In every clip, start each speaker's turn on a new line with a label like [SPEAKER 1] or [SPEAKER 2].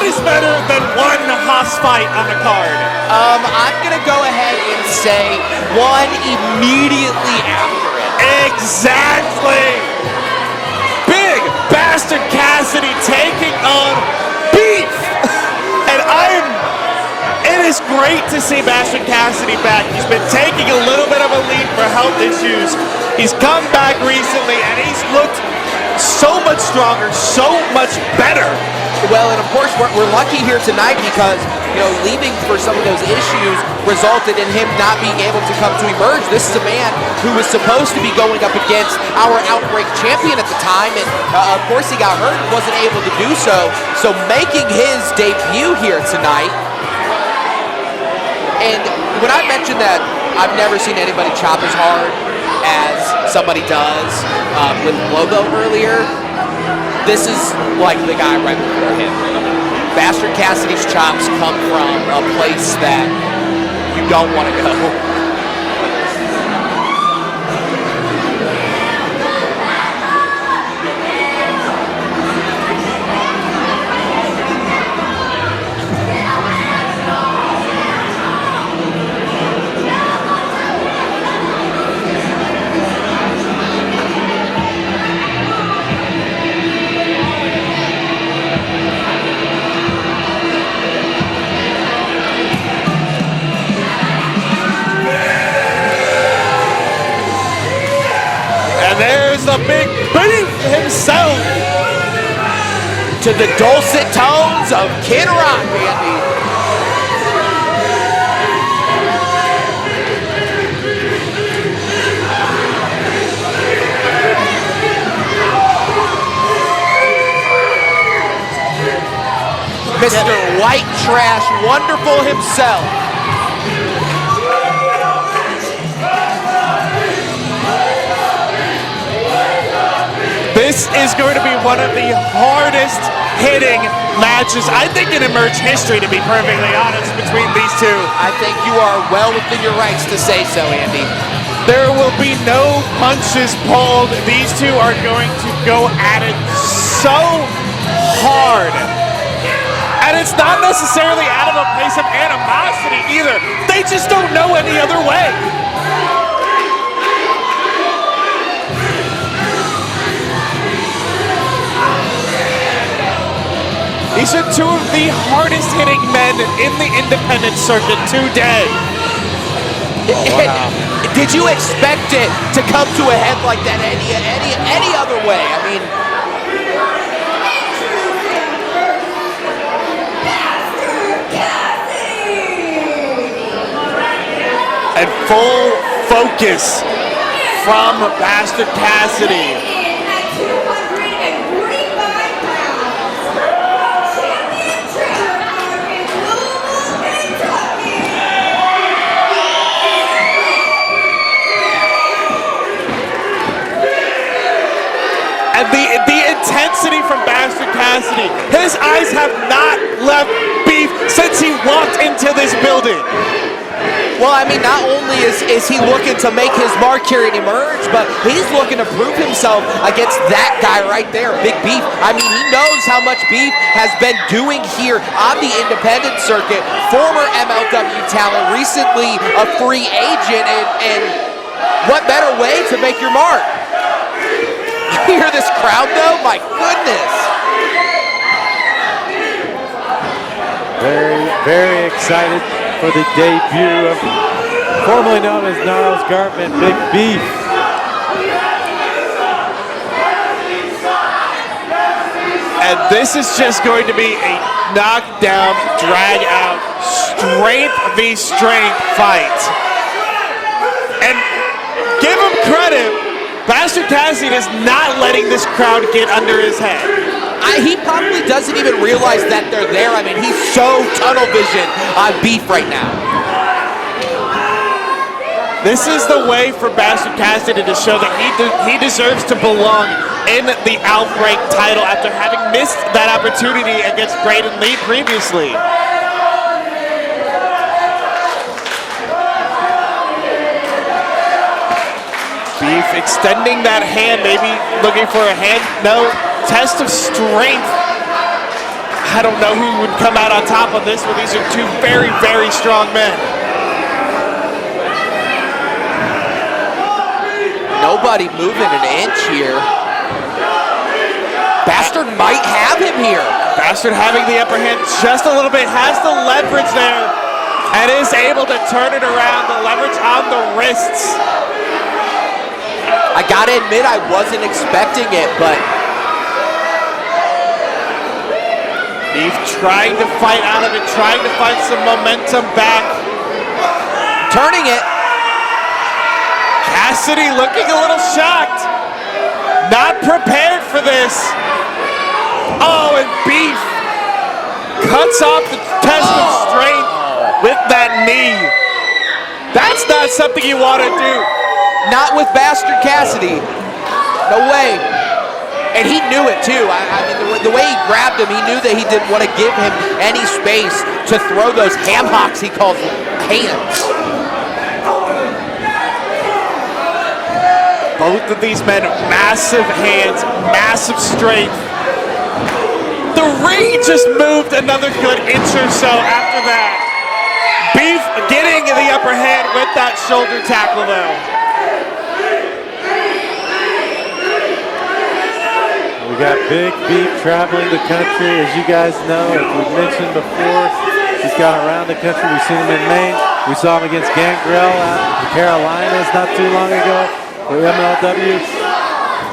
[SPEAKER 1] What is better than one hoss fight on the card?
[SPEAKER 2] I'm gonna go ahead and say one immediately after it.
[SPEAKER 1] Exactly. Big Bastard Cassidy taking on Beef. And it is great to see Bastard Cassidy back. He's been taking a little bit of a lead for health issues. He's come back recently and he's looked so much stronger, so much better.
[SPEAKER 2] Well, and of course, we're lucky here tonight because, you know, leaving for some of those issues resulted in him not being able to come to emerge. This is a man who was supposed to be going up against our Outbreak champion at the time, and of course he got hurt and wasn't able to do so. So making his debut here tonight, and when I mentioned that I've never seen anybody chop as hard as somebody does with Lobo earlier, this is like the guy right before him. Bastard Cassidy's chops come from a place that you don't want to go.
[SPEAKER 1] The Big Beef himself.
[SPEAKER 2] To the dulcet tones of Kid Rock, Andy. Mr. White Trash Wonderful himself.
[SPEAKER 1] This is going to be one of the hardest hitting matches, I think, in Emerge history, to be perfectly honest, between these two.
[SPEAKER 2] I think you are well within your rights to say so, Andy.
[SPEAKER 1] There will be no punches pulled. These two are going to go at it so hard. And it's not necessarily out of a place of animosity either. They just don't know any other way. These are two of the hardest hitting men in the independent circuit today.
[SPEAKER 2] Wow. Did you expect it to come to a head like that any other way? I mean,
[SPEAKER 1] and full focus from Bastard Cassidy. And the intensity from Bastard Cassidy, his eyes have not left Beef since he walked into this building.
[SPEAKER 2] Well, I mean, not only is he looking to make his mark here and emerge, but he's looking to prove himself against that guy right there, Big Beef. I mean, he knows how much Beef has been doing here on the independent circuit. Former MLW talent, recently a free agent, and what better way to make your mark? You hear this crowd though? My goodness.
[SPEAKER 3] Very, very excited for the debut of formerly known as Gnarls Garvin, Big Beef.
[SPEAKER 1] And this is just going to be a knockdown, drag out, strength v strength fight. And give him credit, Bastard Cassidy is not letting this crowd get under his head.
[SPEAKER 2] He probably doesn't even realize that they're there. I mean, he's so tunnel vision on Beef right now.
[SPEAKER 1] This is the way for Bastard Cassidy to show that he deserves to belong in the Outbreak title after having missed that opportunity against Braden Lee previously. Beef extending that hand, maybe looking for a hand. No, test of strength. I don't know who would come out on top on this one. These are two very, very strong men.
[SPEAKER 2] Nobody moving an inch here. Bastard might have him here.
[SPEAKER 1] Bastard having the upper hand just a little bit, has the leverage there, and is able to turn it around, the leverage on the wrists.
[SPEAKER 2] I gotta admit, I wasn't expecting it, but
[SPEAKER 1] Beef trying to fight out of it, trying to find some momentum back.
[SPEAKER 2] turning it.
[SPEAKER 1] Cassidy looking a little shocked. Not prepared for this. Oh, and Beef cuts off the test of strength with that knee. That's not something you want to do.
[SPEAKER 2] Not with Bastard Cassidy. No way. And he knew it too. I mean, the way he grabbed him, he knew that he didn't want to give him any space to throw those ham hocks he calls hands.
[SPEAKER 1] Both of these men, massive hands, massive strength. The ring just moved another good inch or so after that. Beef getting the upper hand with that shoulder tackle though.
[SPEAKER 3] We got Big Beef traveling the country, as you guys know, as we mentioned before. He's gone around the country. We've seen him in Maine. We saw him against Gangrel out in the Carolinas not too long ago for MLW.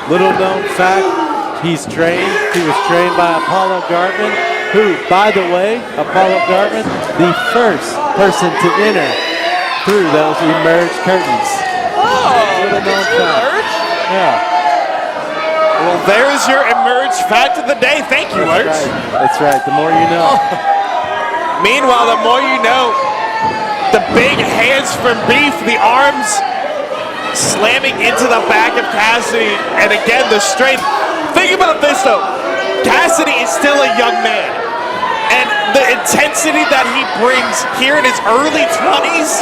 [SPEAKER 3] Little known fact, he was trained by Apollo Garvin, who, by the way, Apollo Garvin, the first person to enter through those emerged curtains.
[SPEAKER 2] Oh,
[SPEAKER 3] Little known fact. Yeah.
[SPEAKER 1] Well, there's your emerge fact of the day. Thank you, Lurch.
[SPEAKER 3] That's right. The more you know.
[SPEAKER 1] Meanwhile, the more you know, the big hands from Beef, the arms slamming into the back of Cassidy, and again, the strength. Think about this, though. Cassidy is still a young man, and the intensity that he brings here in his early 20s,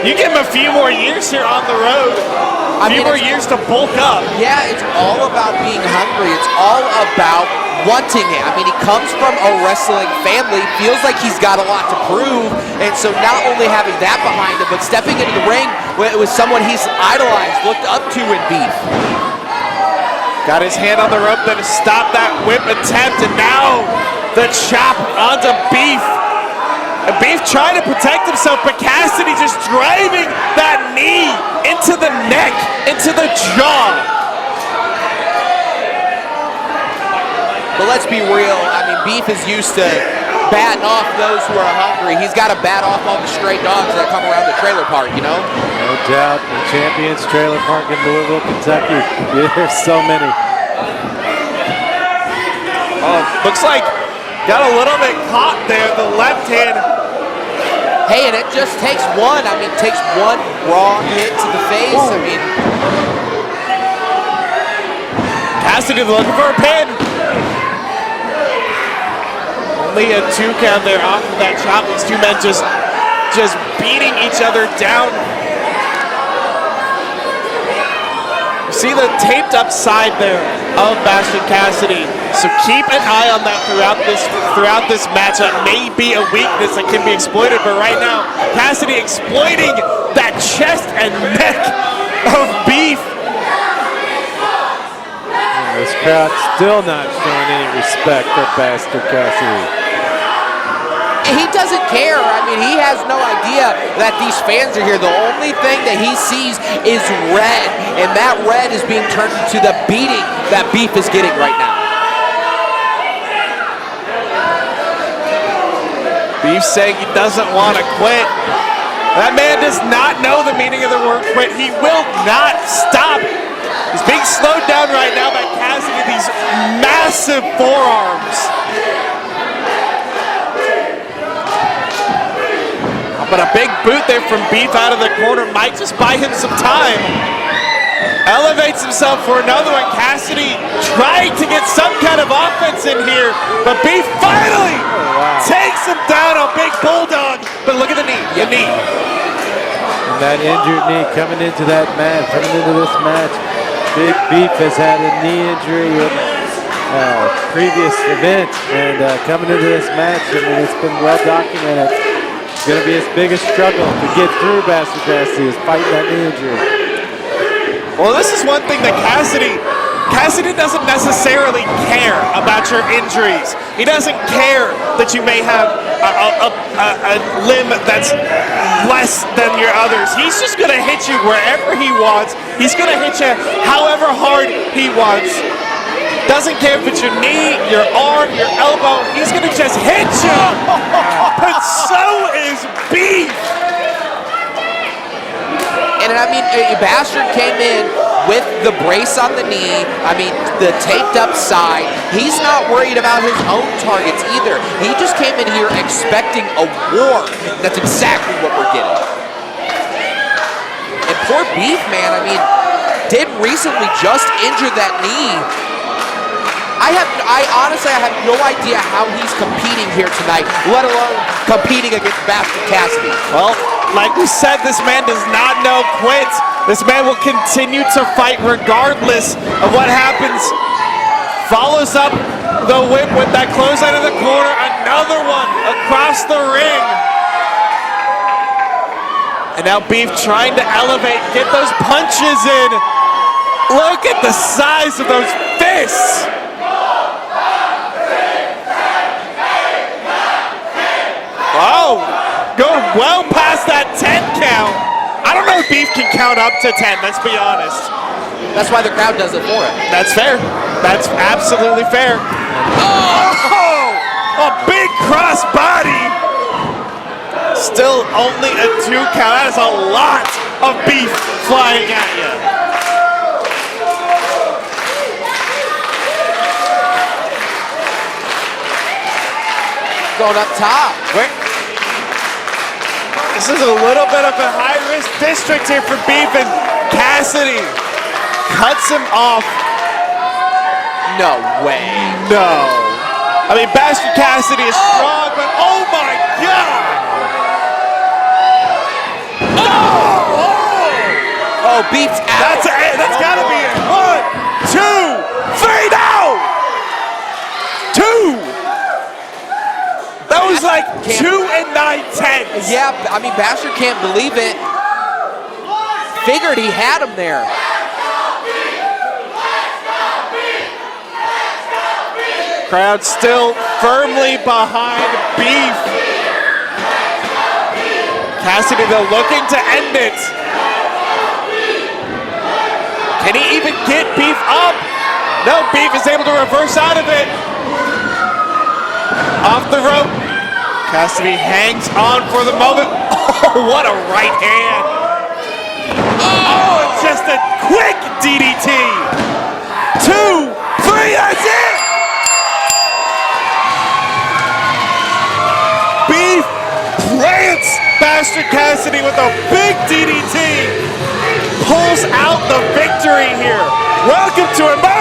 [SPEAKER 1] you give him a few more years here on the road, a few more years to bulk up.
[SPEAKER 2] Yeah, it's all about being hungry. It's all about wanting it. I mean, he comes from a wrestling family, feels like he's got a lot to prove, and so not only having that behind him, but stepping into the ring with someone he's idolized, looked up to in Beef.
[SPEAKER 1] Got his hand on the rope then to stop that whip attempt, and now the chop onto Beef. And Beef trying to protect himself, but Cassidy just driving that knee into the neck, into the jaw.
[SPEAKER 2] But let's be real, I mean, Beef is used to batting off those who are hungry. He's got to bat off all the stray dogs that come around the trailer park, you know?
[SPEAKER 3] No doubt. The Champions Trailer Park in Louisville, Kentucky. There's so many.
[SPEAKER 1] Oh, looks like got a little bit caught there, the left hand.
[SPEAKER 2] Hey, and it just takes one. I mean, it takes one wrong hit to the face.
[SPEAKER 1] Ooh.
[SPEAKER 2] I mean,
[SPEAKER 1] Cassidy looking for a pin. Only a 2 count there off of that chop. These two men just beating each other down. You see the taped up side there of Bastard Cassidy. So keep an eye on that throughout this match. That may be a weakness that can be exploited, but right now, Cassidy exploiting that chest and neck of Beef.
[SPEAKER 3] This crowd still not showing any respect for Bastard Cassidy.
[SPEAKER 2] he doesn't care. I mean, he has no idea that these fans are here. The only thing that he sees is red, and that red is being turned into the beating that Beef is getting right now.
[SPEAKER 1] Beef saying he doesn't want to quit. That man does not know the meaning of the word quit. He will not stop. He's being slowed down right now by Cassidy, these massive forearms. But a big boot there from Beef out of the corner might just buy him some time. Elevates himself for another one. Cassidy trying to get some kind of offense in here, but Beef finally takes him down on Big Bulldog. But look at the knee, the knee.
[SPEAKER 3] And that injured knee coming into that match, coming into this match. Big Beef has had a knee injury previous event, and coming into this match, I mean, it's been well documented. It's going to be his biggest struggle to get through Bastard Cassidy is fighting that knee injury.
[SPEAKER 1] Well, this is one thing that Cassidy doesn't necessarily care about your injuries. He doesn't care that you may have a limb that's less than your others. He's just going to hit you wherever he wants. He's going to hit you however hard he wants. Doesn't care if it's your knee, your arm, your elbow. He's going to just hit you. But so is Beef.
[SPEAKER 2] And I mean, Bastard came in with the brace on the knee, I mean, the taped up side. He's not worried about his own targets either. He just came in here expecting a war. That's exactly what we're getting. And poor Beef, man, I mean, did recently just injure that knee. I honestly have no idea how he's competing here tonight, let alone competing against Bastard Cassidy.
[SPEAKER 1] Well, like we said, this man does not know quit. This man will continue to fight regardless of what happens. Follows up the whip with that close out of the corner. Another one across the ring. And now Beef trying to elevate, get those punches in. Look at the size of those fists. Oh, go well past that 10 count. I don't know if Beef can count up to 10, let's be honest.
[SPEAKER 2] That's why the crowd does it for him.
[SPEAKER 1] That's fair. That's absolutely fair. Oh, a big cross body. Still only a 2 count. That is a lot of Beef flying at you.
[SPEAKER 2] Going up top.
[SPEAKER 1] This is a little bit of a high-risk district here for Beef, and Cassidy cuts him off.
[SPEAKER 2] No way.
[SPEAKER 1] No. I mean, Bastard Cassidy is strong, but oh my God!
[SPEAKER 2] Oh, Beef's out.
[SPEAKER 1] That's gotta be it. 1, 2, 3, no! 2! That was like 2 and 9/10.
[SPEAKER 2] Yeah, I mean, Bastard can't believe it. Figured he had him there.
[SPEAKER 1] Crowd still firmly behind Beef. Cassidy, though, looking to end it. Can he even get Beef up? No, Beef is able to reverse out of it. Off the rope. Cassidy hangs on for the moment. Oh, what a right hand. Oh, just a quick DDT. 2, 3, that's it. Beef plants Bastard Cassidy with a big DDT. Pulls out the victory here. Welcome to America.